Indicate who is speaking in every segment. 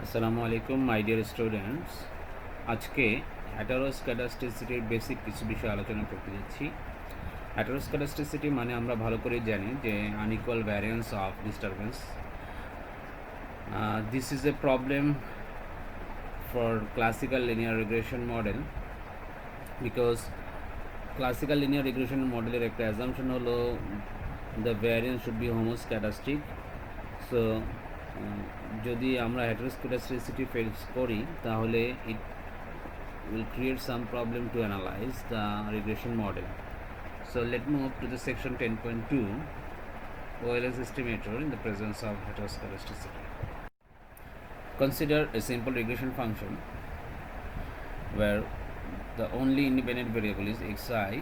Speaker 1: আসসালামু আলাইকুম my dear students. আজকে হেটারোস্ক্যাডাস্টিসিটির বেসিক কিছু বিষয় আলোচনা করতে যাচ্ছি। হেটারোস্ক্যাডাস্টিসিটি মানে আমরা ভালো করে জানি যে unequal variance of disturbance. This is a problem for classical linear regression model, because classical linear regression মডেলের একটা অ্যাজাম্পশন হলো the variance should be homoscedastic. So যদি আমরা হেটারোস্ক্যাডাস্টিসিটি ফেস করি তাহলে ইট will create some problem to analyze the regression model. So let's move to the section 10.2, OLS estimator in the presence of heteroscedasticity. Consider a simple regression function where the only independent variable is xi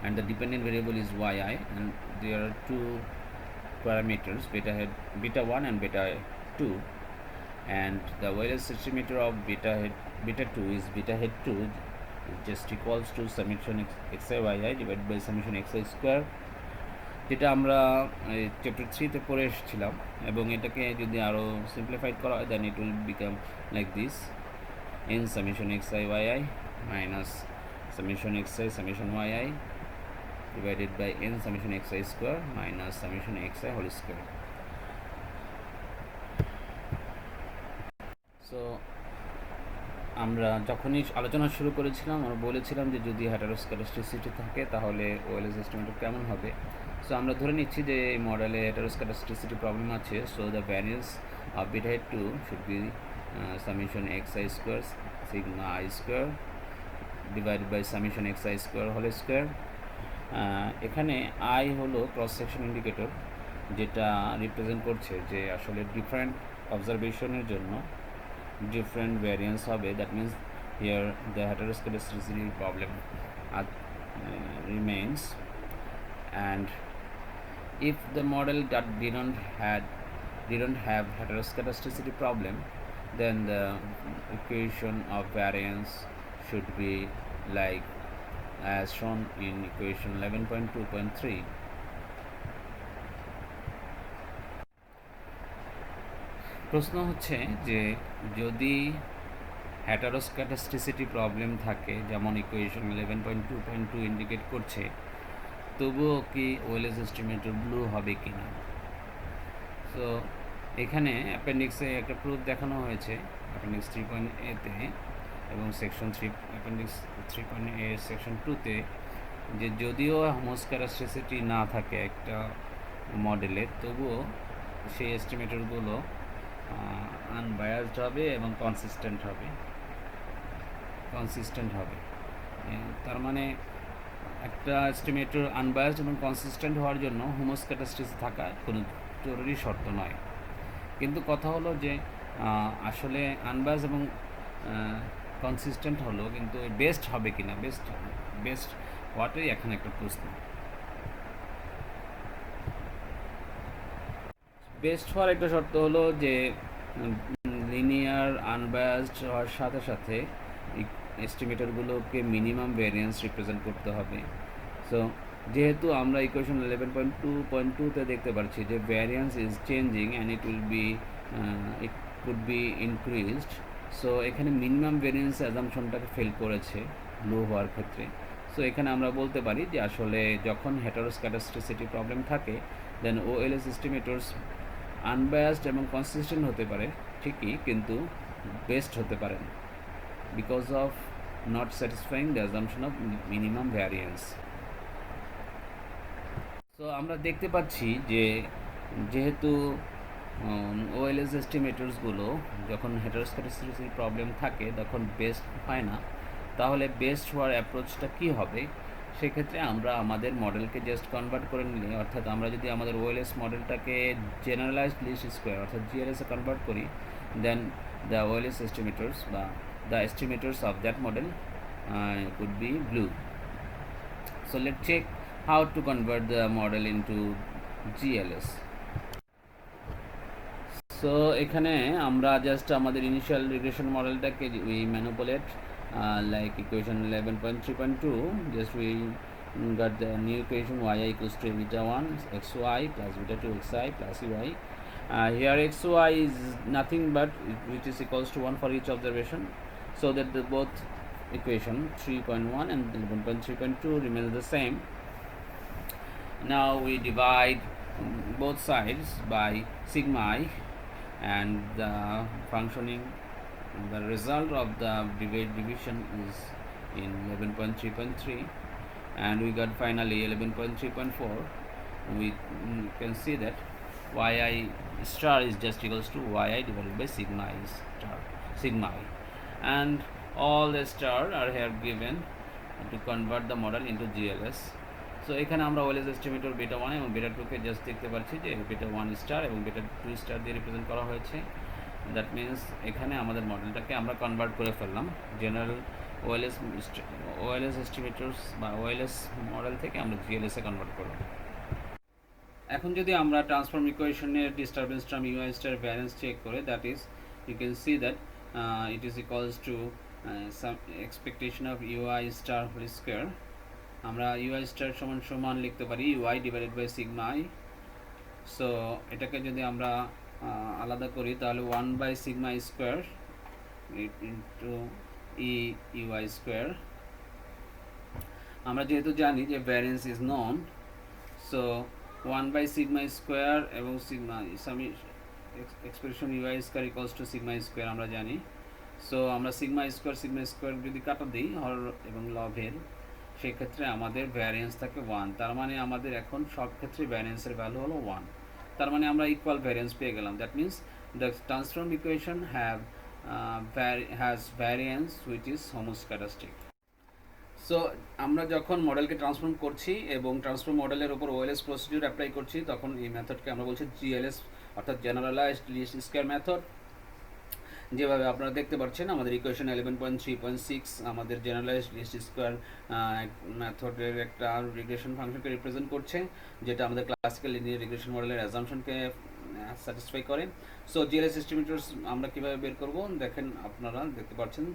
Speaker 1: and the dependent variable is yi, and there are two parameters beta 1 and beta 2, and the OLS estimator of beta 2 is beta head 2 is just equals to summation xi yi divided by summation xi square, যেটা আমরা chapter 3-তে পড়ে এসেছিলাম, এবং এটাকে যদি আরও simplified করা হয় then it will become like this: n summation xi yi minus summation xi summation yi divided by n summation xi square minus summation xi whole square. So আমরা যখনই আলোচনা শুরু করেছিলাম আমরা বলেছিলাম যে যদি হেটারোস্ক্যাডাস্টিসিটি থাকে তাহলে ওএলএস এস্টিমেটর কেমন হবে। সো আমরা ধরে নিচ্ছি যে এই মডেলে হেটারোস্ক্যাডাস্টিসিটি প্রবলেম আছে। So the variance of beta hat 2 should be summation xi square sigma i square divided by summation xi square whole square. এখানে i হলো ক্রস সেকশন ইন্ডিকেটর, যেটা রিপ্রেজেন্ট করছে যে আসলে ডিফারেন্ট অবজারভেশনের জন্য different variance হবে. That means here the heteroscedasticity problem remains, and if the model that didn't have heteroscedasticity problem, then the equation of variance should be like as shown in equation 11.2.3. প্রশ্ন হচ্ছে যে যদি হেটারোস্ক্যাডাস্টিসিটি problem থাকে, যেমন equation 11.2.2 indicate করছে, তবুও কি OLS estimator blue হবে কি না। সো এখানে অ্যাপেন্ডিক্সে একটা প্রুফ দেখানো হয়েছে অ্যাপেন্ডিক্স 3.a-তে এবং সেকশন 3 অ্যাপেন্ডিক্স 3.a সেকশন 2-তে, যে যদিও হোমোস্ক্যাডাস্টিসিটি না থাকে একটা মডেলে, তবুও সেই এস্টিমেটরগুলো আনবায়াসড হবে এবং কনসিস্টেন্ট হবে। তার মানে একটা এস্টিমেটর আনবায়াসড এবং কনসিস্টেন্ট হওয়ার জন্য হোমোস্ক্যাডাস্টিসিটি থাকা কোনো জরুরি শর্ত নয়। কিন্তু কথা হলো যে আসলে আনবায়াসড এবং কনসিস্টেন্ট হলো, কিন্তু বেস্ট হবে কি না, বেস্ট হওয়াটাই এখানে একটা প্রশ্ন। বেস্ট হওয়ার একটা শর্ত হলো যে লিনিয়ার আনবায়াসড হওয়ার সাথে সাথে এস্টিমেটরগুলোকে মিনিমাম ভ্যারিয়েন্স রিপ্রেজেন্ট করতে হবে। সো যেহেতু আমরা ইকুয়েশন 11.2.2-তে দেখতে পাচ্ছি যে variance is changing and it could be increased, so এখানে মিনিমাম ভ্যারিয়েন্স অ্যাজাম্পশনটাকে ফেল করেছে ব্লু হওয়ার ক্ষেত্রে। সো এখানে আমরা বলতে পারি যে আসলে যখন হেটারোস্ক্যাডাস্টিসিটি প্রবলেম থাকে দেন ওএলএস এস্টিমেটরস আনবায়াসড এবং কনসিস্টেন্ট হতে পারে ঠিকই, কিন্তু বেস্ট হতে পারে না, because of not satisfying the assumption of minimum variance. So আমরা দেখতে পাচ্ছি যে যেহেতু ওএলএস এস্টিমেটরসগুলো যখন হেটারোস্ক্যাডাস্টিসিটি প্রবলেম থাকে তখন বেস্ট হয় না, তাহলে বেস্ট হওয়ার অ্যাপ্রোচটা কী হবে? সেক্ষেত্রে আমরা আমাদের মডেলকে জাস্ট কনভার্ট করে নিলে, অর্থাৎ আমরা যদি আমাদের ওএলএস মডেলটাকে জেনারেলাইজড লিস্ট স্কোয়ার অর্থাৎ জিএলএসে কনভার্ট করি, দেন দ্য ওএলএস এস্টিমেটরস বা the estimators of that model could be blue. So let's check how to convert the model into GLS. So এখানে আমরা জাস্ট আমাদের ইনিশিয়াল রিগ্রেশন মডেলটাকে we manipulate like equation 11.3.2, just we got the new equation yi equals to beta 1 xy plus beta 2 xi plus ey Here xy is nothing but which is equals to 1 for each observation, so that the both equation 3.1 and 11.3.2 remains the same. Now we divide both sides by sigma I, and the functioning, the result of the division is in 11.3.3, and we got finally 11.3.4. We can see that yi star is just equals to yi divided by sigma I star, sigma I, and all the star are here given to convert the model into GLS. So এখানে আমরা Wales estimator বেটা 1 এবং বেটা 2 কে just দেখতে পাচ্ছি যে বেটা 1 star এবং বেটা 2 স্টার দিয়ে রিপ্রেজেন্ট করা হয়েছে। দ্যাট মিন্স এখানে আমাদের মডেলটাকে আমরা কনভার্ট করে ফেললাম জেনারেল ওয়েলেস এস্টিমেটরস বা ওয়েলেস মডেল থেকে আমরা জিএলএস এ কনভার্ট করলাম। এখন যদি আমরা ট্রান্সফর্ম ইকুয়েশনের disturbance term U I star variance check করে, that is you can see that it is equals to some expectation of U I star whole square. আমরা ইউআই স্টার সমান সমান লিখতে পারি U I divided by sigma I. So এটাকে যদি আমরা আলাদা করি তাহলে 1 by sigma I square into E U I square. আমরা যেহেতু জানি যে variance is known, so 1 by sigma square এবং sigma expression u i square equals to sigma square আমরা জানি। সো আমরা সিগমা স্কোয়ার যদি কাটা দিই হর এবং লবের, সেক্ষেত্রে আমাদের ভ্যারিয়েন্স থাকে 1। তার মানে আমাদের এখন সব ক্ষেত্রে ভ্যারিয়েন্সের ভ্যালু হলো 1। তার মানে আমরা ইকুয়াল ভ্যারিয়েন্স পেয়ে গেলাম। That means the transform equation has variance which is homoscedastic. So আমরা যখন মডেলকে ট্রান্সফর্ম করছি এবং ট্রান্সফর্ম মডেলের উপর ওএলএস প্রসিডিউর অ্যাপ্লাই করছি, তখন এই মেথডকে আমরা বলছি জিএলএস অর্থাৎ জেনারেলাইজড লিস্ট স্কোয়ার মেথড। যেভাবে আপনারা দেখতে পাচ্ছেন আমাদের ইকুয়েশন 11.3.6 আমাদের জেনারেলাইজড লিস্ট স্কোয়ার মেথডের একটা রিগ্রেশন ফাংশনকে রিপ্রেজেন্ট করছে, যেটা আমাদের ক্লাসিক্যাল লিনিয়ার রিগ্রেশন মডেলের অ্যাজাম্পশনকে স্যাটিসফাই করে। সো জিএলএস এস্টিমেটরস আমরা কীভাবে বের করব, দেখেন আপনারা দেখতে পাচ্ছেন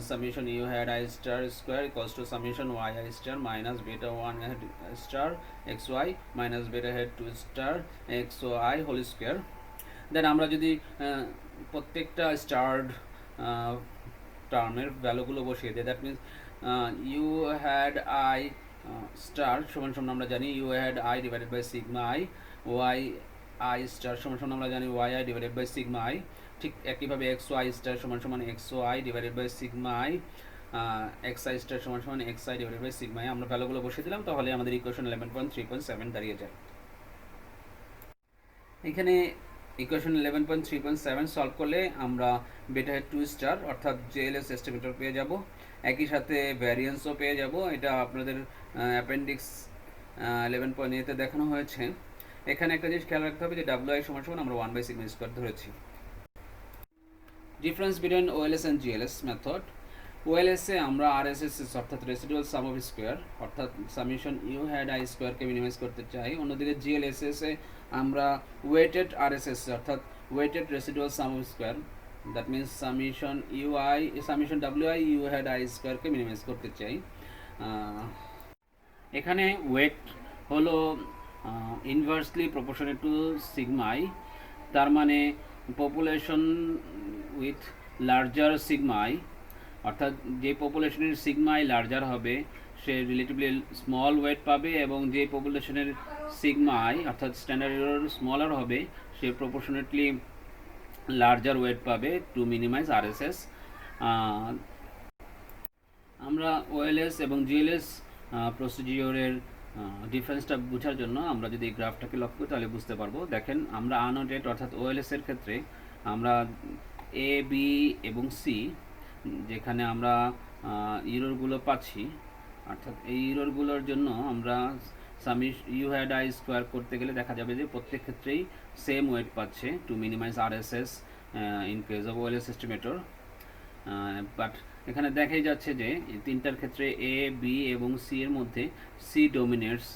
Speaker 1: summation U hat I star square equals to summation Y I star minus beta 1 hat star X Y minus beta hat 2 star X Y whole square. Then আমরা যদি প্রত্যেকটা স্টার্ড টার্মের ভ্যালুগুলো বসিয়ে দিই, that means U hat I star সমান সমান আমরা জানি U hat I divided by sigma i, Y I star সমান সমান আমরা জানি Y i divided by sigma i. ঠিক একইভাবে এক্স ওয়াই স্টার সমান সমান X Y divided by sigma i, X i star সমান সমান X i divided by sigma i. আমরা ভ্যালুগুলো বসিয়ে দিলাম, তাহলে আমাদের ইকুয়েশন 11.3.7 দাঁড়িয়ে যায়। এখানে ইকুয়েশন 11.3.7 সলভ করলে আমরা বেটা হেড 2 স্টার অর্থাৎ জেএলএস এস্টিমেটর পেয়ে যাব, একই সাথে ভ্যারিয়েন্সও পেয়ে যাব। এটা আপনাদের অ্যাপেন্ডিক্স 11.8 দেখানো হয়েছে। এখানে একটা জিনিস খেয়াল রাখতে হবে যে ডাব্লিউআই সমান সমান আমরা 1 বাই সিগমা স্কোয়ার ধরেছি। Difference between OLS and GLS method. ওএলএসে আমরা আরএসএস অর্থাৎ রেসিডুয়াল সাম অফ স্কোয়ার অর্থাৎ সামেশন ইউ হ্যাড আই স্কোয়ারকে মিনিমাইজ করতে চাই। অন্যদিকে জিএলএসএসে আমরা ওয়েটেড আরএসএস অর্থাৎ weighted residual sum of square, that means summation W I U hat I স্কোয়ারকে মিনিমাইজ করতে চাই। এখানে ওয়েট হলো inversely proportionate to sigma I, তার মানে population with larger sigma I, অর্থাৎ যে পপুলেশনের সিগমা আই লার্জার হবে সে রিলেটিভলি স্মল ওয়েট পাবে, এবং যে পপুলেশনের সিগমা আই অর্থাৎ স্ট্যান্ডার্ড এরর স্মলার হবে সে প্রপোর্শনেটলি লার্জার ওয়েট পাবে টু মিনিমাইজ আরএসএস। আমরা ওএলএস এবং জিএলএস প্রসিডিওরের ডিফারেন্সটা বোঝার জন্য আমরা যদি এই গ্রাফটাকে লক্ষ্য করি তাহলে বুঝতে পারবো। দেখেন আমরা আনঅর্ডারেড অর্থাৎ ওএলএস এর ক্ষেত্রে আমরা এ বি এবং সি যেখানে আমরা ইররগুলো পাচ্ছি, অর্থাৎ এই ইররগুলোর জন্য আমরা ইউ হ্যাড আই স্কোয়ার করতে গেলে দেখা যাবে যে প্রত্যেক ক্ষেত্রেই সেম ওয়েট পাচ্ছে to minimise RSS in case of OLS estimator. But এখানে দেখাই যাচ্ছে যে তিনটার ক্ষেত্রে এ বি এবং সি এর মধ্যে সি ডোমিনেটস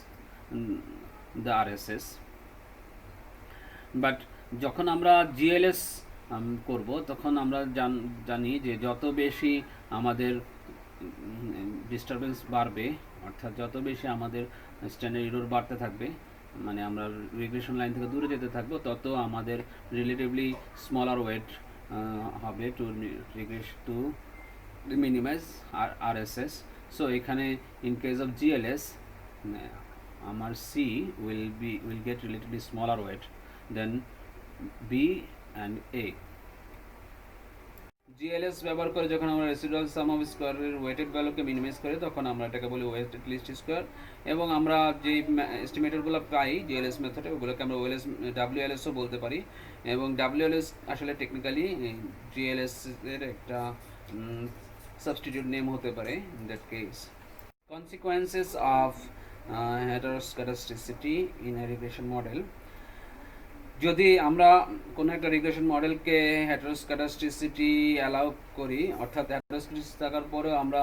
Speaker 1: দ্য আরএসএস। বাট যখন আমরা জিএলএস করব তখন আমরা জানি যে যত বেশি আমাদের ডিস্টারবেন্স বাড়বে অর্থাৎ যত বেশি আমাদের স্ট্যান্ডার্ড এরর বাড়তে থাকবে, মানে আমরা রিগ্রেশন লাইন থেকে দূরে যেতে থাকবো, তত আমাদের রিলেটিভলি স্মলার ওয়েট হবে to regress to minimise RSS. So এখানে ইন কেস অফ GLS আমার C will get relatively smaller weight than B and A. GLS ব্যবহার করে যখন আমরা রেসিডুয়াল সাম অফ স্কোয়ারের ওয়েটেড ভ্যালুকে মিনিমাইজ করি তখন আমরা এটাকে বলি ওয়েটেড লিস্ট স্কোয়ার, এবং আমরা যে এস্টিমেটরগুলো পাই GLS মেথডে ওগুলোকে আমরা WLSও বলতে পারি, এবং WLS আসলে টেকনিক্যালি GLS এর একটা সাবস্টিটিউট নেম হতে পারে in that case. Consequences of heteroscedasticity in a regression model. যদি আমরা কোনো একটা রিগ্রেশন মডেলকে হেটারোস্ক্যাডাস্টিসিটি অ্যালাউ করি, অর্থাৎ হেটারোস্ক্যাডাস্টিসিটি থাকার পরেও আমরা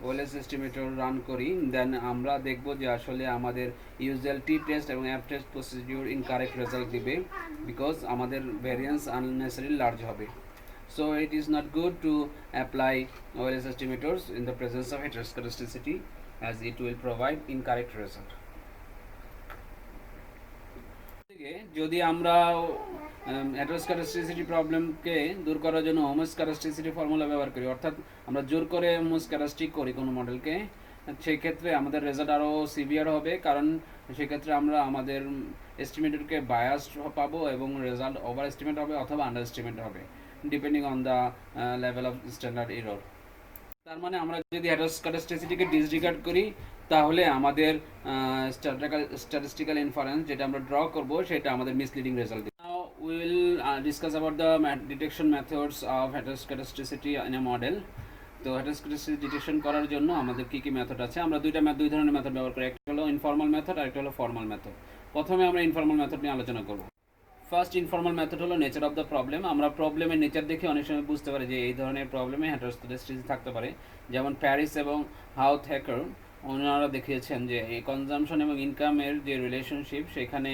Speaker 1: ওএলএস এস্টিমেটর রান করি, দেন আমরা দেখব যে আসলে আমাদের ইউজুয়াল টি টেস্ট এবং app test procedure incorrect result দিবে, বিকজ আমাদের ভ্যারিয়েন্স আননেসেসারি লার্জ হবে। So it is not good to apply OLS estimators in the presence of heteroscedasticity, as it will provide incorrect result. যদি আমরা হেটারোস্ক্যাডাস্টিসিটি প্রবলেমকে দূর করার জন্য হোমোস্ক্যাডাস্টিসিটি formula ব্যবহার করি, অর্থাৎ আমরা জোর করে হোমোস্ক্যাডাস্টিক করি কোনো মডেলকে, সেই ক্ষেত্রে আমাদের রেজাল্ট আরও সিভিয়ার হবে, কারণ সেক্ষেত্রে আমরা আমাদের এস্টিমেটরকে বায়াসড পাবো এবং রেজাল্ট ওভার এস্টিমেট হবে অথবা আন্ডার এস্টিমেট হবে, depending on the level of standard error. তার মানে আমরা যদি হেটারোস্ক্যাডাস্টিসিটিকে ডিসরিগার্ড করি, তাহলে আমাদের স্ট্যাটিস্টিক্যাল ইনফারেন্স যেটা আমরা ড্র করব সেটা আমাদের মিসলিডিং রেজাল্ট দেবে। Now we will discuss about the detection methods of heteroscedasticity in a model. তো হেটারোস্ক্যাডাস্টিসিটি ডিটেকশন করার জন্য আমাদের কী কী মেথড আছে? আমরা দুই ধরনের মেথড ব্যবহার করি, একটা হলো ইনফর্মাল মেথড আর একটা হলো ফর্মাল মেথড। প্রথমে আমরা ইনফর্মাল মেথড নিয়ে আলোচনা করব। ফার্স্ট ইনফর্মাল মেথড হলো নেচার অফ দ্য প্রবলেম। আমরা প্রবলেমের নেচার দেখে অনেক সময় বুঝতে পারি যে এই ধরনের প্রবলেমে হেটারোস্ক্যাডাস্টিসিটি থাকতে পারে। যেমন প্যারিস এবং হাউথ হ্যাকার ওনারা দেখিয়েছেন যে এই কনজামশন এবং ইনকামের যে রিলেশনশিপ, সেখানে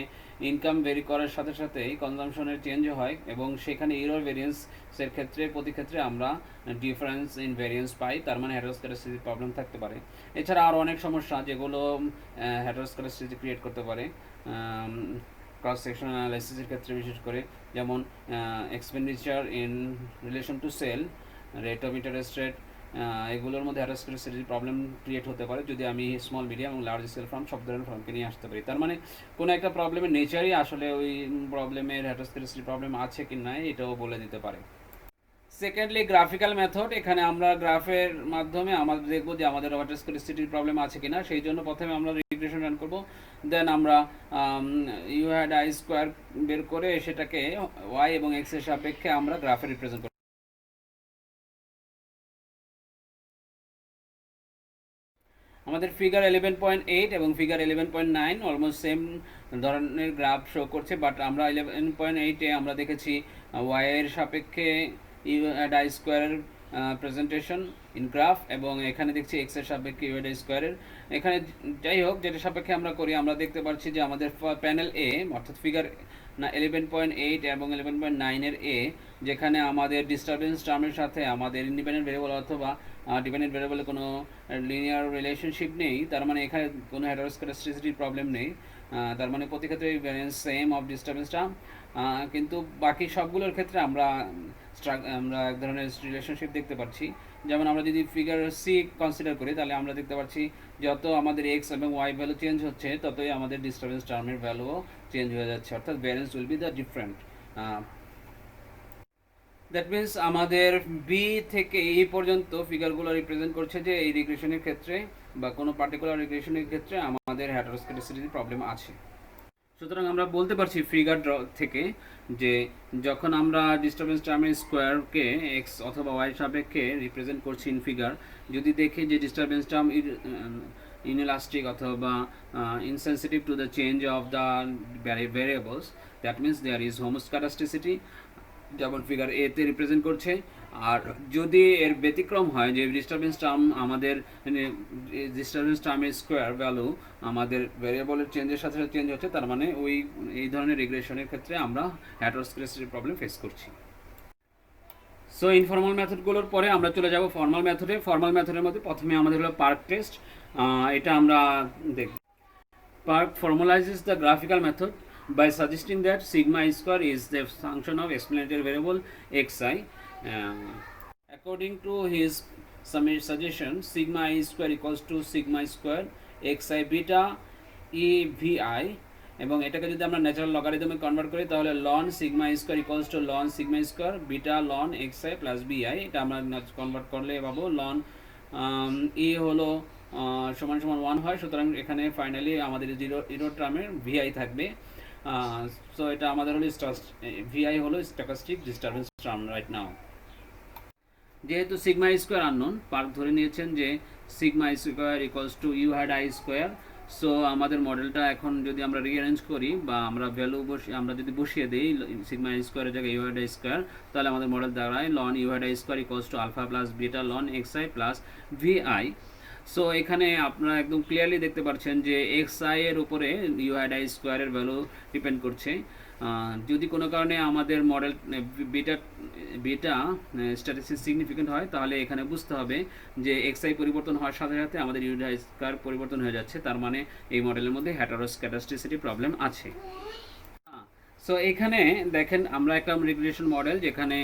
Speaker 1: ইনকাম ভেরি করার সাথে সাথেই কনজামশনের চেঞ্জ হয়, এবং সেখানে ইরর ভেরিয়েন্সের ক্ষেত্রে প্রতি ক্ষেত্রে আমরা ডিফারেন্স ইন ভেরিয়েন্স পাই, তার মানে হেটারোস্ক্যাডাস্টিসিটি প্রবলেম থাকতে পারে। এছাড়া আরও অনেক সমস্যা যেগুলো হেটারোস্ক্যাডাস্টিসিটি ক্রিয়েট করতে পারে ক্রস সেকশন অ্যানালাইসিসের ক্ষেত্রে, বিশেষ করে যেমন expenditure in relation to sale, rate of interest rate, এগুলোর মধ্যে হেটারোস্ক্যাডাস্টিসিটি প্রবলেম ক্রিয়েট হতে পারে যদি আমি স্মল, মিডিয়াম এবং লার্জ স্কেল ফার্ম সব ধরনের ফার্মকে নিয়ে আসতে পারি। তার মানে কোনো একটা প্রবলেমের নেচারই আসলে ওই প্রবলেমের হেটারোস্ক্যাডাস্টিসিটি প্রবলেম আছে কি না এটাও বলে দিতে পারে। Secondly graphical method. এখানে আমরা গ্রাফের মাধ্যমে আমাদের দেখব যে আমাদের হেটারোস্ক্যাডাস্টিসিটির প্রবলেম আছে কিনা। সেই জন্য প্রথমে আমরা রিগ্রেশন রান করব, দেন আমরা ইউ হ্যাড আই স্কোয়ার বের করে সেটাকে ওয়াই এবং এক্স এর সাপেক্ষে আমরা গ্রাফে রিপ্রেজেন্ট করব। আমাদের ফিগার 11.8 এবং ফিগার 11.9 অলমোস্ট সেম ধরনের গ্রাফ শো করছে, বাট আমরা 11.8-এ আমরা দেখেছি ওয়াই এর সাপেক্ষে ইউ অ্যাড আই স্কোয়ারের প্রেজেন্টেশন ইন গ্রাফ, এবং এখানে দেখছি এক্স এর সাপেক্ষে ইউ অ্যাড আই স্কোয়ারের। এখানে যাই হোক, যেটা সাপেক্ষে আমরা করি, আমরা দেখতে পাচ্ছি যে আমাদের প্যানেল এ অর্থাৎ ফিগার 11.8 এবং 11.9-এর এ, যেখানে আমাদের ডিস্টারবেন্স টার্মের সাথে আমাদের ইন্ডিপেন্ডেন্ট ভেরিয়েবল অথবা ডিপেন্ডেন্ট ভেরিয়েবলে কোনো লিনিয়ার রিলেশনশিপ নেই, তার মানে এখানে কোনো হেটারোস্ক্যাডাস্টিসিটির প্রবলেম নেই। তার মানে প্রতি ক্ষেত্রে variance same of disturbance term, কিন্তু বাকি সবগুলোর ক্ষেত্রে আমরা এক ধরনের রিলেশনশিপ দেখতে পাচ্ছি। যেমন আমরা যদি ফিগার সি কনসিডার করি, তাহলে আমরা দেখতে পাচ্ছি যত আমাদের এক্স এবং ওয়াই ভ্যালু চেঞ্জ হচ্ছে, ততই আমাদের ডিস্টারবেন্স টার্মের ভ্যালুও চেঞ্জ হয়ে যাচ্ছে, অর্থাৎ variance will be the different. That means আমাদের বি থেকে এই পর্যন্ত ফিগারগুলো রিপ্রেজেন্ট করছে যে এই রিগ্রেশনের ক্ষেত্রে বা কোনো পার্টিকুলার রিগ্রেশনের ক্ষেত্রে আমাদের হেটারোস্ক্যাডাস্টিসিটির প্রবলেম আছে। সুতরাং আমরা বলতে পারছি ফিগার থেকে যে যখন আমরা ডিস্টারবেন্স টার্মের স্কোয়ারকে এক্স অথবা ওয়াই সাপেক্ষে রিপ্রেজেন্ট করছি ইন ফিগার, যদি দেখি যে ডিস্টারবেন্স টার্ম inelastic অথবা insensitive to the change of the variables, that means there is homoscedasticity, যেমন ফিগার এ তে রিপ্রেজেন্ট করছে। আর যদি এর ব্যতিক্রম হয় যে ডিস্টারবেন্স টার্ম আমাদের ডিস্টারবেন্স টার্মের স্কোয়ার ভ্যালু আমাদের ভ্যারিয়েবলের চেঞ্জের সাথে সাথে চেঞ্জ হচ্ছে, তার মানে এই ধরনের রিগ্রেশনের ক্ষেত্রে আমরা হেটারোস্ক্যাডাস্টিসিটি প্রবলেম ফেস করছি। সো ইনফর্মাল মেথডগুলোর পরে আমরা চলে যাব ফর্মাল মেথডে। ফর্মাল মেথডের মধ্যে প্রথমে আমাদের হলো পার্ক টেস্ট, এটা আমরা দেখব। Park formalizes the graphical method by suggesting that sigma square is the function of explanatory variable xi. According to his suggestion, sigma I square equals to sigma square xi beta evi, এবং এটাকে যদি আমরা natural লগারিদমে convert করি তাহলে ln sigma square equals to ln sigma square beta ln X i plus b i. এটা আমরা convert করলে পাবো লন ই হলো সমান সমান 1 হয়, সুতরাং এখানে ফাইনালি আমাদের জিরো টার্মের ভিআই থাকবে। সো এটা আমাদের হলো ভিআই হলো statistic disturbance term right now. যেহেতু সিগমা স্কোয়ার আননোন, পার্ক ধরে নিয়েছেন যে sigma square equals to u hat i square. So আমাদের মডেলটা এখন যদি আমরা রিঅ্যারেঞ্জ করি বা আমরা ভ্যালু আমরা যদি বসিয়ে দিই সিগমা স্কোয়ারের জায়গায় ইউ হ্যাড আই স্কোয়ার, তাহলে আমাদের মডেল দাঁড়ায় ln you hat i square equals to alpha plus beta ln X i plus v i. So এখানে আপনারা একদম ক্লিয়ারলি দেখতে পাচ্ছেন যে এক্স আই এর উপরে ইউ হ্যাড আই স্কোয়ারের ভ্যালু ডিপেন্ড করছে। যদি কোনো কারণে আমাদের মডেল বিটা স্ট্যাটিস্টিক্স সিগনিফিকেন্ট হয় তাহলে এখানে বুঝতে হবে যে এক্স আই পরিবর্তন হওয়ার সাথে সাথে আমাদের ইউ হ্যাড আই স্কোয়ার পরিবর্তন হয়ে যাচ্ছে, তার মানে এই মডেলের মধ্যে হেটারোস্ক্যাটাস্টিসিটি প্রবলেম আছে। সো এখানে দেখেন আমরা একটা রিগ্রেশন মডেল, যেখানে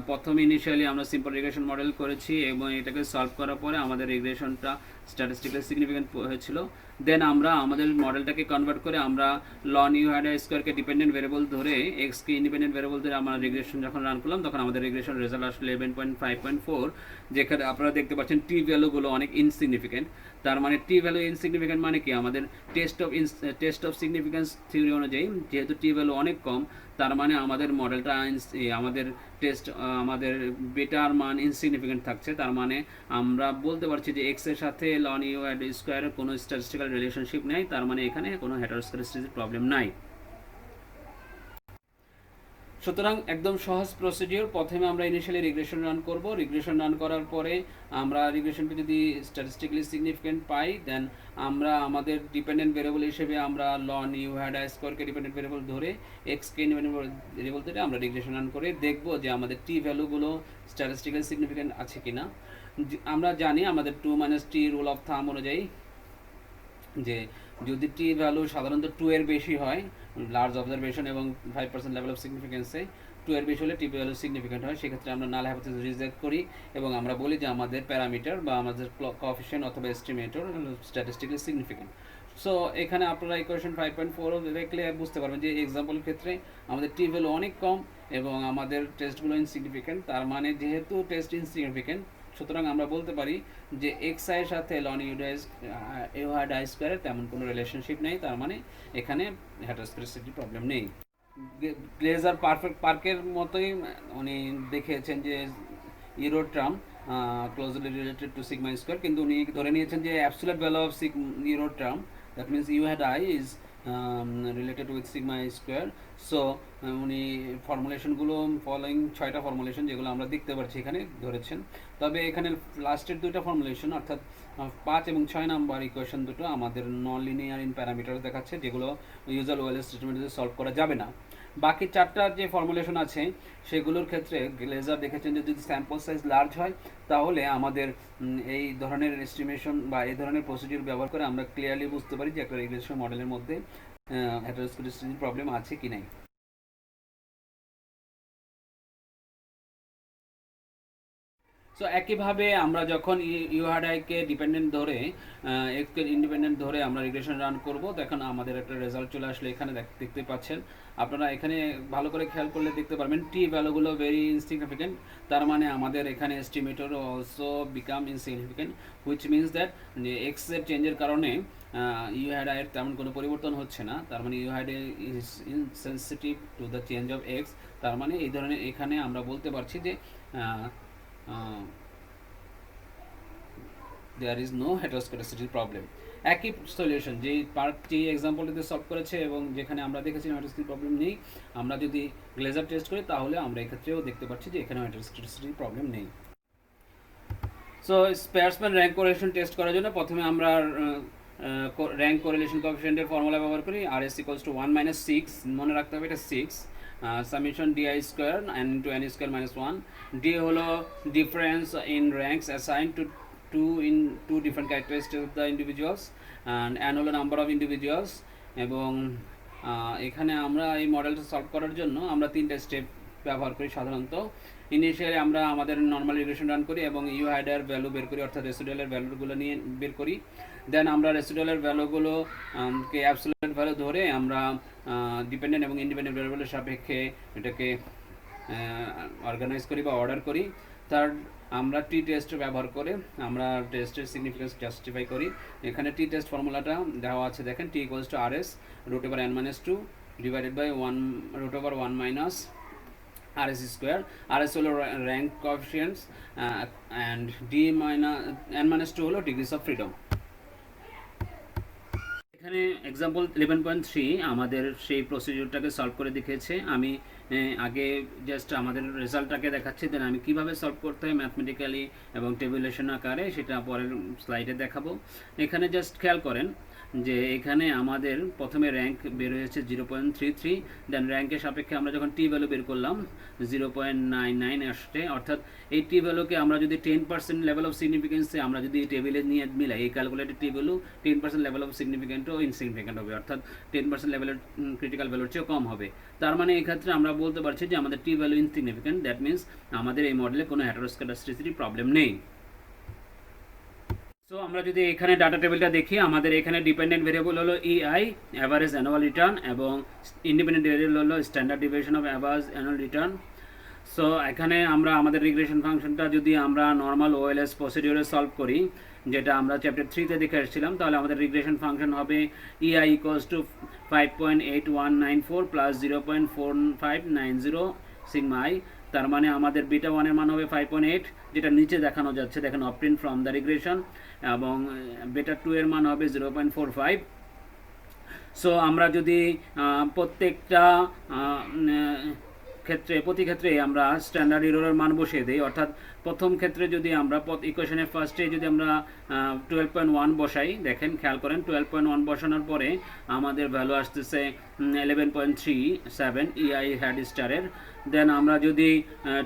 Speaker 1: প্রথম ইনিশিয়ালি আমরা সিম্পল রিগ্রেশন মডেল করেছি এবং এটাকে সলভ করার পরে আমাদের রিগ্রেশনটা স্ট্যাটিস্টিক্যালি সিগনিফিকেন্ট হয়েছিল। দেন আমরা আমাদের মডেলটাকে কনভার্ট করে আমরা লন ইউ হ্যাড আই স্কোয়ারকে ডিপেন্ডেন্ট ভেরিয়েবল ধরে এক্সকে ইন্ডিপেন্ডেন্ট ভেরিয়েবল ধরে আমরা রিগ্রেশন যখন রান করলাম তখন আমাদের রিগ্রেশন রেজাল্ট আসলে 11.5.4, যেখানে আপনারা দেখতে পাচ্ছেন টি ভ্যালুগুলো অনেক ইনসিগনিফিকেন্ট। তার মানে টি ভ্যালু ইনসিগনিফিকেন্ট মানে কি, আমাদের টেস্ট অফ সিগনিফিকেন্স থিওরি অনুযায়ী যেহেতু টি ভ্যালু অনেক কম, তার মানে আমাদের মডেলটা আমাদের আমাদের বেটার মান ইনসিগনিফিকেন্ট থাকছে। তার মানে আমরা বলতে পারছি যে এক্স এর সাথে লন ইউ হ্যাড স্কোয়ারের কোনো স্ট্যাটিস্টিক্যাল রিলেশনশিপ নেই, তার মানে এখানে কোনো হেটারোস্ক্যাটাস্টিসিটি প্রবলেম নাই। সুতরাং একদম সহজ প্রসিডিওর, প্রথমে আমরা ইনিশিয়ালি রিগ্রেশন রান করব। রিগ্রেশন রান করার পরে আমরা রিগ্রেশনটা যদি স্ট্যাটিস্টিক্যালি সিগনিফিকেন্ট পাই, দেন আমরা আমাদের ডিপেন্ডেন্ট ভেরিয়েবল হিসেবে আমরা লন ইউ হ্যাড আই স্কোয়ারকে ডিপেন্ডেন্ট ভেরিয়েবল ধরে এক্সকে ইন্ডিপেন্ডেন্ট ভেরিয়েবল ধরে আমরা রিগ্রেশন রান করে দেখব যে আমাদের টি ভ্যালুগুলো স্ট্যাটিস্টিক্যালি সিগনিফিকেন্ট আছে কিনা। আমরা জানি আমাদের 2 - টি রুল অফ থাম অনুযায়ী যে যদি টি ভ্যালু সাধারণত 2 এর বেশি হয় লার্জ অবজারভেশন এবং 5% লেভেল অফ সিগনিফিকেন্সে 2 এর বেশি হলে টি ভ্যালু সিগনিফিকেন্ট হয়, সেক্ষেত্রে আমরা নাল হাইপোথিসিস রিজেক্ট করি এবং আমরা বলি যে আমাদের প্যারামিটার বা আমাদের কোএফিশিয়েন্ট অথবা এস্টিমেটর স্ট্যাটিস্টিক্যালি সিগনিফিকেন্ট। সো এখানে আপনারা ইকুয়েশন 5.4 দেখলে বুঝতে পারবেন যে এক্সাম্পলের ক্ষেত্রে আমাদের টি ভ্যালু অনেক কম এবং আমাদের টেস্টগুলো ইনসিগনিফিকেন্ট। তার মানে যেহেতু টেস্ট ইনসিগনিফিকেন্ট, সুতরাং আমরা বলতে পারি যে এক্স আই এর সাথে লন ইউ হ্যাড আই স্কোয়ারের তেমন কোনো রিলেশনশিপ নেই, তার মানে এখানে হেটারোস্ক্যাটাস্টিসিটি প্রবলেম নেই। গ্লেজার পার্কের মতোই উনি দেখিয়েছেন যে error term closely related to sigma square, কিন্তু উনি ধরে নিয়েছেন যে absolute value of error term, that means u hat i is related with sigma square. So উনি ফর্মুলেশনগুলো ফলোয়িং 6টা ফর্মুলেশন যেগুলো আমরা দেখতে পাচ্ছি এখানে ধরেছেন। তবে এখানে লাস্টের 2টা ফর্মুলেশন অর্থাৎ 5 এবং 6 নাম্বার ইকুয়েশন দুটো আমাদের নন লিনিয়ার ইন প্যারামিটার দেখাচ্ছে, যেগুলো ইউজুয়াল ওয়েলেস স্টেটমেন্টে সলভ করা যাবে না। বাকি 4টা যে ফর্মুলেশন আছে সেগুলোর ক্ষেত্রে গ্লেজার দেখেছেন যে যদি স্যাম্পল সাইজ লার্জ হয় তাহলে আমাদের এই ধরনের এস্টিমেশন বা এই ধরনের প্রসিডিউর ব্যবহার করে আমরা ক্লিয়ারলি বুঝতে পারি যে একটা রিগ্রেশন মডেলের মধ্যে হেটারোস্ক্যাটাস্টিসিটি প্রবলেম আছে কি নাই। সো একইভাবে আমরা যখন ইউ হ্যাড আইকে ডিপেন্ডেন্ট ধরে এক্সকে ইন্ডিপেন্ডেন্ট ধরে আমরা রিগ্রেশন রান করব, দেখুন আমাদের একটা রেজাল্ট চলে আসলে এখানে দেখতে পাচ্ছেন। আপনারা এখানে ভালো করে খেয়াল করলে দেখতে পারবেন টি ভ্যালুগুলো ভেরি ইনসিগনিফিকেন্ট, তার মানে আমাদের এখানে estimator also become insignificant, which means that যে এক্স এর চেঞ্জের কারণে ইউ হ্যাড আইয়ের তেমন কোনো পরিবর্তন হচ্ছে না, তার মানে u hat is insensitive to the change of X. তার মানে এই ধরনের এখানে আমরা বলতে পারছি যে there is no heteroscedasticity problem. একই সলিউশন যেই পার্কটি এক্সাম্পলটিতে সলভ করেছে এবং যেখানে আমরা দেখেছি হেটারোস্ক্যাটাস্টিসিটি প্রবলেম নেই, আমরা যদি গ্লেজার টেস্ট করি তাহলে আমরা এক্ষেত্রেও দেখতে পাচ্ছি যে এখানে হেটারোস্ক্যাটাস্টিসিটি প্রবলেম নেই। সো স্পেয়ারসম্যান র্যাঙ্ক কোরিলেশন টেস্ট করার জন্য প্রথমে আমরা র্যাঙ্ক কোরিলেশন কোএফিশিয়েন্টের ফর্মুলা ব্যবহার করি, RS = 1 - 6, মনে রাখতে হবে এটা 6, summation DI square n × n² - 1। D হলো difference in ranks assign to two different characteristics of the individuals and n হলো নাম্বার অফ ইন্ডিভিজুয়ালস এবং এখানে আমরা এই মডেলটা সলভ করার জন্য আমরা তিনটা স্টেপ ব্যবহার করি সাধারণত। ইনিশিয়ালি আমরা আমাদের নর্মাল রিগ্রেশন রান করি এবং ইউ হাইডার ভ্যালু বের করি, অর্থাৎ রেসিডুয়ালের ভ্যালুগুলো নিয়ে বের করি। দেন আমরা রেসিডুয়ালের ভ্যালুগুলো কে অ্যাবসলিউট ভ্যালু ধরে আমরা ডিপেন্ডেন্ট এবং ইন্ডিপেন্ডেন্ট ভ্যারিয়েবলের সাপেক্ষে এটাকে অর্গানাইজ করি বা অর্ডার করি। থার্ড, আমরা টি টেস্ট ব্যবহার করে আমরা টেস্টের সিগনিফিকেন্স জাস্টিফাই করি। এখানে টি টেস্ট ফর্মুলাটা দেওয়া আছে, দেখেন T equals to R S root over n minus two divided by one root over one minus R S square. R S হলো rank coefficients and D minus n minus two হলো degrees of freedom. এখানে example 11.3 আমাদের সেই প্রসিডিউরটাকে solve করে দেখিয়েছে। আমি আগে just আমাদের রেজাল্টটাকে দেখাচ্ছি, দেন আমি কিভাবে সলভ করতে হয় ম্যাথমেটিক্যালি এবং টেবিলেশন আকারে সেটা পরের স্লাইডে দেখাবো। এখানে জাস্ট খেয়াল করেন যে এখানে আমাদের প্রথমে র্যাঙ্ক বের হয়েছে 0.33, দেন র্যাঙ্কের সাপেক্ষে আমরা যখন টি ভ্যালু বের করলাম 0.99 আসছে, অর্থাৎ এই টি ভ্যালুকে আমরা যদি 10% লেভেল অফ সিগনিফিকেন্সে আমরা যদি টেবিলে নিয়ে মিলাই, এই calculated T value 10% level of সিগনিফিকেন্টও ইনসিগনিফিকেন্ট হবে, অর্থাৎ 10% লেভেলের ক্রিটিক্যাল ভ্যালুর চেয়েও কম হবে। তার মানে এই ক্ষেত্রে আমরা বলতে পারছি যে আমাদের টি ভ্যালু ইনসিগনিফিকেন্ট, দ্যাট মিনস আমাদের এই মডেলে কোনো হেটারোস্ক্যাটাস্টিসিটি প্রবলেম নেই। সো আমরা যদি এখানে ডাটা টেবিলটা দেখি, আমাদের এখানে ডিপেন্ডেন্ট ভেরিয়েবল হলো ইআই অ্যাভারেজ অ্যানুয়াল রিটার্ন এবং ইন্ডিপেন্ডেন্ট ভেরিয়েবল হলো standard deviation of average annual return. So এখানে আমরা আমাদের রিগ্রেশন ফাংশনটা যদি আমরা নর্মাল ওএলএস প্রসিডিউরে সলভ করি, যেটা আমরা চ্যাপ্টার 3তে দেখে এসেছিলাম, তাহলে আমাদের রিগ্রেশন ফাংশন হবে E I equals to 5.8194 plus 0.4590 sigma I. তার মানে আমাদের বিটা ওয়ানের মান হবে 5.8, যেটা নিচে দেখানো যাচ্ছে, দেখেন অবটেন ফ্রম দ্য রিগ্রেশন, এবং বেটা 2 এর মান হবে 0.45। সো আমরা যদি প্রত্যেকটা প্রতি ক্ষেত্রে আমরা স্ট্যান্ডার্ড এররের মান বসিয়ে দিই, অর্থাৎ প্রথম ক্ষেত্রে যদি আমরা ইকুয়েশনের ফার্স্টে যদি আমরা 12.1 বসাই, দেখেন খেয়াল করেন 12.1 বসানোর পরে আমাদের ভ্যালু আসতেছে 11.37 ইআই হ্যাড স্টারের। দেন আমরা যদি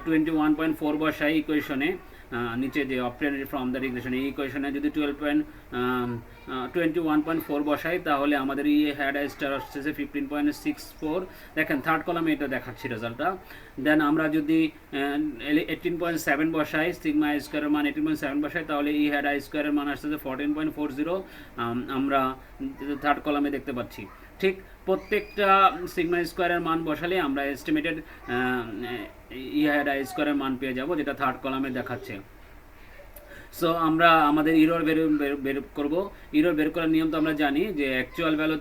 Speaker 1: 21.4 বসাই ইকুয়েশনে, নিচে যে অবটেন ফ্রম দ্য রিগ্রেশন, এই ইকুয়েশনে যদি 21.4 বসাই, তাহলে আমাদের ই হ্যাড স্টার আসছে 15.64। দেখেন থার্ড কলামে এটা দেখাচ্ছি রেজাল্টটা। দেন আমরা যদি 18.7 বসাই, সিগমা স্কোয়ারের মান 18.7 বসাই, তাহলে ই হ্যাড আই স্কোয়ারের মান আসছে 14.40, আমরা থার্ড কলামে দেখতে পাচ্ছি। ঠিক প্রত্যেকটা সিগমা স্কোয়ারের মান বসালে আমরা এস্টিমেটেড ই হ্যাড আই স্কোয়ারের মান পেয়ে যাব, যেটা থার্ড কলামে দেখাচ্ছে। সো আমরা আমাদের ইরর বের করব। ইরর বের করার নিয়ম তো আমরা জানি যে অ্যাকচুয়াল ভ্যালু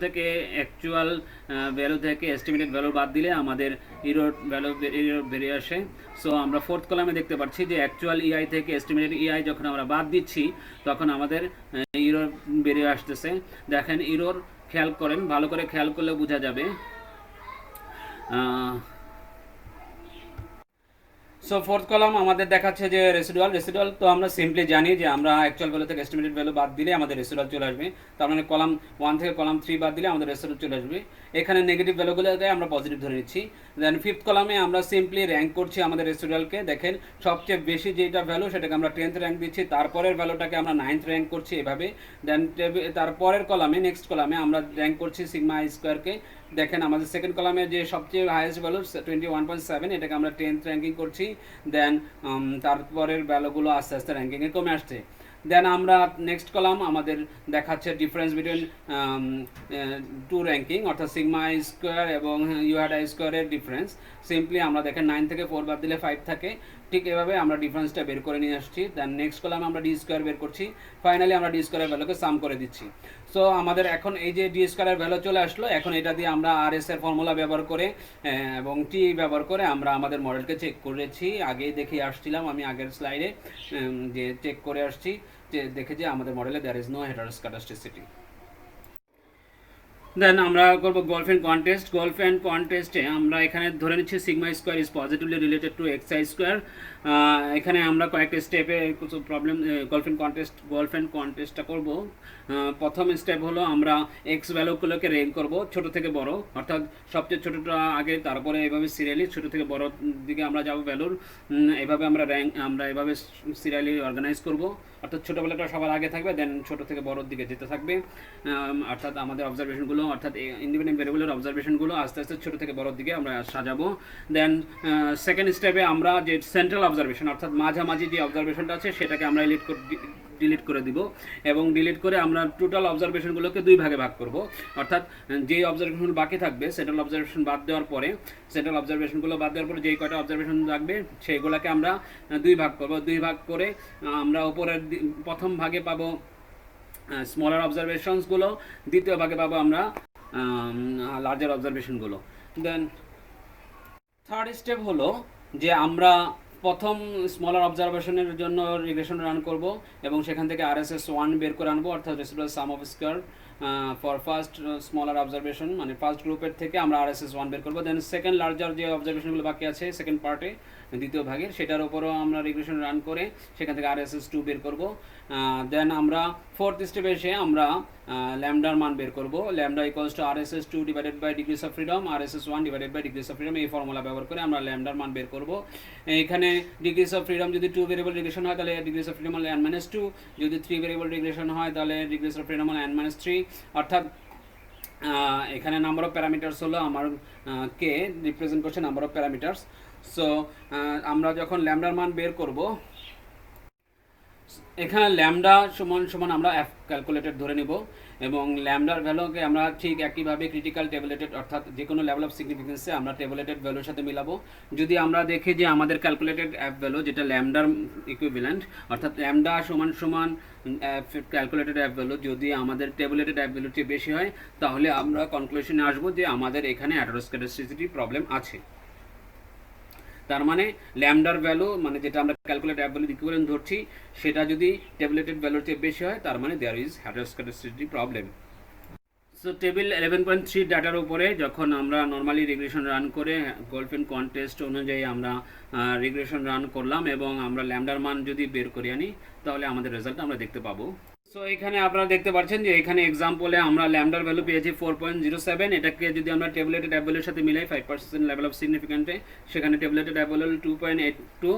Speaker 1: থেকে এস্টিমেটেড ভ্যালু বাদ দিলে আমাদের ইরর বেরিয়ে আসে। সো আমরা ফোর্থ কলামে দেখতে পাচ্ছি যে অ্যাকচুয়াল ইআই থেকে এস্টিমেটেড ইআই যখন আমরা বাদ দিচ্ছি, তখন আমাদের ইরর বেরিয়ে আসতেছে। দেখেন ইরর খেয়াল করেন, ভালো করে খেয়াল করলে বোঝা যাবে। সো ফোর্থ কলাম আমাদের দেখাচ্ছে যে রেসিডুয়াল তো আমরা সিম্পলি জানি যে আমরা অ্যাকচুয়াল ভ্যালু থেকে এস্টিমেটেড ভ্যালু বাদ দিলে আমাদের রেসিডুয়াল চলে আসবে। তার মানে কলাম 1 থেকে কলাম 3 বাদ দিলে আমাদের রেসিডুয়াল চলে আসবে। এখানে নেগেটিভ ভ্যালুগুলোকে আমরা পজিটিভ ধরে নিচ্ছি। দেন ফিফথ কলামে আমরা সিম্পলি র্যাঙ্ক করছি আমাদের রেসিডুয়ালকে। দেখেন সবচেয়ে বেশি যেটা ভ্যালু সেটাকে আমরা 10th র্যাঙ্ক দিচ্ছি, তারপরের ভ্যালুটাকে আমরা 9th র্যাঙ্ক করছি এভাবে। দেন তারপরের কলামে নেক্সট কলামে আমরা র্যাঙ্ক করছি সিগমা আই স্কোয়ারকে। দেখেন আমাদের সেকেন্ড কলামে যে সবচেয়ে হাইয়েস্ট ভ্যালু 21.7, এটাকে আমরা 10th র্যাঙ্কিং করছি। দেন তারপরের ভ্যালুগুলো আস্তে আস্তে র্যাঙ্কিংয়ে কমে আসছে। দেন আমরা নেক্সট কলাম আমাদের দেখাচ্ছে ডিফারেন্স বিটুইন টু র্যাঙ্কিং, অর্থাৎ সিগমা আই স্কোয়ার এবং ইউ হ্যাড আই স্কোয়ারের ডিফারেন্স। সিম্পলি আমরা দেখেন 9 থেকে 4 বাদ দিলে 5 থাকে, ঠিক এভাবে আমরা ডিফারেন্সটা বের করে নিয়ে আসছি। দেন নেক্সট কলামে আমরা ডি স্কোয়ার বের করছি, ফাইনালি আমরা ডি স্কোয়ারের ভ্যালুকে সাম করে দিচ্ছি। সো আমাদের এখন এই যে ডি স্কোয়ারের ভ্যালু চলে আসলো, এখন এটা দিয়ে আমরা আর এস এর ফর্মুলা ব্যবহার করে এবং টি ব্যবহার করে আমরা আমাদের মডেলকে চেক করেছি। আগেই দেখে আসছিলাম আমি আগের স্লাইডে যে চেক করে আসছি, যে দেখে যে আমাদের মডেলে দেয়ার ইজ নো হেটারোস্ক্যাটাস্টিসিটি। দেন আমরা করব Goldfeld and Quandt test. Goldfeld and কন্টেস্টে আমরা এখানে ধরে নিচ্ছি sigma square is positively related to X I square. এখানে আমরা কয়েকটা স্টেপে কিছু প্রবলেম গল্ফ অ্যান্ড কন্টেস্টটা করব। প্রথম স্টেপ হলো আমরা এক্স ভ্যালুগুলোকে র্যাঙ্ক করব ছোট থেকে বড়, অর্থাৎ সবচেয়ে ছোটটা আগে, তারপরে এভাবে সিরিয়ালি ছোট থেকে বড় দিকে আমরা যাব ভ্যালুর। এভাবে আমরা এভাবে সিরিয়ালি অর্গানাইজ করব, অর্থাৎ ছোটোবেলাটা সবার আগে থাকবে, দেন ছোট থেকে বড়োর দিকে যেতে থাকবে। অর্থাৎ আমাদের অবজারভেশনগুলো, অর্থাৎ ইন্ডিপেন্ডেন্ট ভেরিয়েবলের অবজারভেশনগুলো আস্তে আস্তে ছোট থেকে বড়োর দিকে আমরা সাজাবো। দেন সেকেন্ড স্টেপে আমরা যে সেন্ট্রাল অবজারভেশন, অর্থাৎ মাঝামাঝি যে অবজারভেশনটা আছে সেটাকে আমরা ডিলিট করে দিব, এবং ডিলিট করে আমরা টোটাল অবজারভেশনগুলোকে দুই ভাগে ভাগ করব। অর্থাৎ যেই অবজারভেশন বাকি থাকবে সেন্ট্রাল অবজারভেশন বাদ দেওয়ার পরে, যেই কয়টা অবজারভেশন থাকবে সেইগুলোকে আমরা দুই ভাগ করব। দুই ভাগ করে আমরা উপরের প্রথম ভাগে পাবো স্মলার অবজারভেশনসগুলো, দ্বিতীয় ভাগে পাবো আমরা লার্জার অবজারভেশনগুলো। দেন থার্ড স্টেপ হলো যে আমরা প্রথম স্মলার অবজারভেশনের জন্য রিগ্রেশন রান করব, এবং সেখান থেকে RSS 1 বের করে আনবো, অর্থাৎ residual sum of square for first smaller observation, মানে ফার্স্ট গ্রুপের থেকে আমরা RSS 1 বের করবো। দেন সেকেন্ড লার্জার যে অবজারভেশনগুলো বাকি আছে সেকেন্ড পার্টে, দ্বিতীয় ভাগের, সেটার উপরও আমরা রিগ্রেশন রান করে সেখান থেকে RSS 2 বের করব। দেন আমরা ফোর্থ স্টেপে এসে আমরা ল্যামডার মান বের করব। Lambda equals to RSS 2 divided by degrees of freedom, RSS 1 divided by degrees of freedom, এই ফর্মুলা ব্যবহার করে আমরা ল্যামডার মান বের করব। এখানে ডিগ্রিস অফ ফ্রিডম যদি 2 ভেরিয়েবল রিগ্রেশন হয় তাহলে ডিগ্রিস অফ ফ্রিডম হলো n-2, যদি 3 ভেরিয়েবল রিগ্রেশন হয় তাহলে ডিগ্রিস অফ ফ্রিডম হলো n-3। অর্থাৎ এখানে নাম্বার অফ প্যারামিটার্স হলো আমার কে রিপ্রেজেন্ট করছে নাম্বার অফ প্যারামিটার্স। সো আমরা যখন ল্যামডার মান বের করব, এখানে ল্যামডা সমান সমান আমরা এফ ক্যালকুলেটেড ধরে নিব, এবং ল্যামডার ভ্যালুকে আমরা ঠিক একইভাবে ক্রিটিক্যাল টেবুলেটেড, অর্থাৎ যে কোনো লেভেল অফ সিগনিফিকেন্সে আমরা টেবুলেটেড ভ্যালুর সাথে মিলাবো। যদি আমরা দেখি যে আমাদের ক্যালকুলেটেড এফ ভ্যালু যেটা ল্যামডার ইকুইভ্যালেন্ট, অর্থাৎ ল্যামডা সমান সমান ক্যালকুলেটেড এফ ভ্যালু যদি আমাদের টেবুলেটেড এফ ভ্যালুর চেয়ে বেশি হয়, তাহলে আমরা কনক্লুশনে আসবো যে আমাদের এখানে অ্যাটেরোস্ক্যাটাসিটি প্রবলেম আছে। তার মানে ল্যামডার ভ্যালু, মানে যেটা আমরা ক্যালকুলেট অ্যাপ ভ্যালু ইকুইভ্যালেন্ট ধরছি, সেটা যদি টেবুলেটেড ভ্যালুর চেয়ে বেশি হয়, তার মানে there is heteroscedasticity problem. So table 11.3 ডাটার উপরে যখন আমরা নর্মালি রিগ্রেশন রান করে গল্ফ অ্যান্ড কন্টেস্ট অনুযায়ী আমরা রিগ্রেশন রান করলাম, এবং আমরা ল্যামডার মান যদি বের করে আনি, তাহলে আমাদের রেজাল্ট আমরা দেখতে পাবো। সো এখানে আপনারা দেখতে পাচ্ছেন যে এখানে এক্সাম্পলে আমরা ল্যামডার ভ্যালু পেয়েছি 4.07। এটাকে যদি আমরা টেবুলেটেড অ্যাপ ভ্যালুর সাথে মিলাই 5% লেভেল অফ সিগনিফিকেন্টে, সেখানে টেবুলেটেড অ্যাপ ভ্যালু 2.82।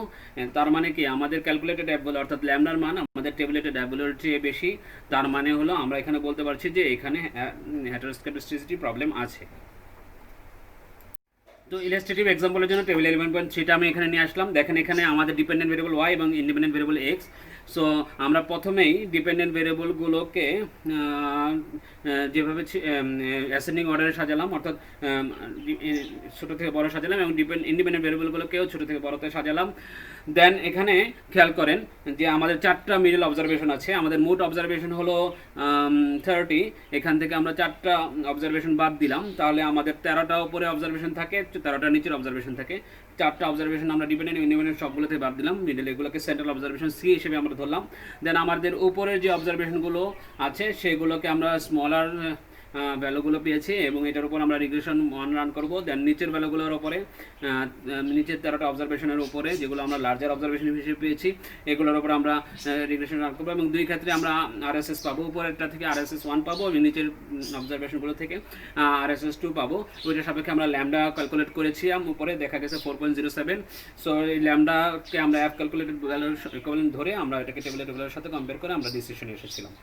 Speaker 1: তার মানে কি আমাদের ক্যালকুলেটেড অ্যাপ ভ্যালু অর্থাৎ ল্যামডার মান আমাদের টেবুলেটেড অ্যাপ ভ্যালুর চেয়ে বেশি। তার মানে হলো আমরা এখানে বলতে পারছি যে এখানে হেটারোস্ক্যাটাসিটি প্রবলেম আছে। তো ইলাস্ট্রেটিভ এক্সাম্পলের জন্য টেবিল 11.3টা আমি এখানে নিয়ে আসলাম। দেখেন এখানে আমাদের ডিপেন্ডেন্ট ভেরিয়েবল y এবং ইন্ডিপেন্ডেন্ট ভেরিয়েবল x। সো আমরা প্রথমেই ডিপেন্ডেন্ট ভেরিয়েবলগুলোকে যেভাবে অ্যাসেন্ডিং অর্ডারে সাজালাম, অর্থাৎ ছোটো থেকে বড় সাজালাম, এবং ইন্ডিপেন্ডেন্ট ভেরিয়েবলগুলোকেও ছোটো থেকে বড়তে সাজালাম। দেন এখানে খেয়াল করেন যে আমাদের 4টা মিডল অবজারভেশন আছে। আমাদের মোট অবজারভেশন হলো 30। এখান থেকে আমরা 4টা অবজারভেশন বাদ দিলাম, তাহলে আমাদের 13টা উপরে অবজারভেশন থাকে, 13টা নিচের অবজারভেশন থাকে। 4টা অবজারভেশন আমরা ডিপেন্ডেন্ট ইন্ডিপেন্ডেন্ট সবগুলোতে বাদ দিলাম, মিডল এগুলোকে সেন্ট্রাল অবজারভেশন সি হিসেবে আমরা ধরলাম। দেন আমাদের উপরের যে অবজারভেশনগুলো আছে সেগুলোকে আমরা স্মলার ভ্যালুগুলো পেয়েছি, এবং এটার উপর আমরা রিগ্রেশন 1 রান করব। দেন নিচের ভ্যালুগুলোর উপরে, নিচের 13টা অবজারভেশনের উপরে যেগুলো আমরা লার্জার অবজারভেশন হিসেবে পেয়েছি, এগুলোর উপর আমরা রিগ্রেশন রান করবো, এবং দুই ক্ষেত্রে আমরা RSS পাবো। উপরেরটা থেকে RSS 1 পাবো, এবং নিচের অবজারভেশনগুলো থেকে RSS 2 পাবো। ওইটার সাপেক্ষে আমরা ল্যামডা ক্যালকুলেট করেছি, উপরে দেখা গেছে 4.07। সো এই ল্যামডাকে আমরা অ্যাপ ক্যালকুলেটেড ভ্যালুর ইকুইভ্যালেন্ট ধরে আমরা এটাকে টেবুলেটেড ভ্যালুর সাথে কম্পেয়ার করে আমরা ডিসিশনে এসেছিলাম।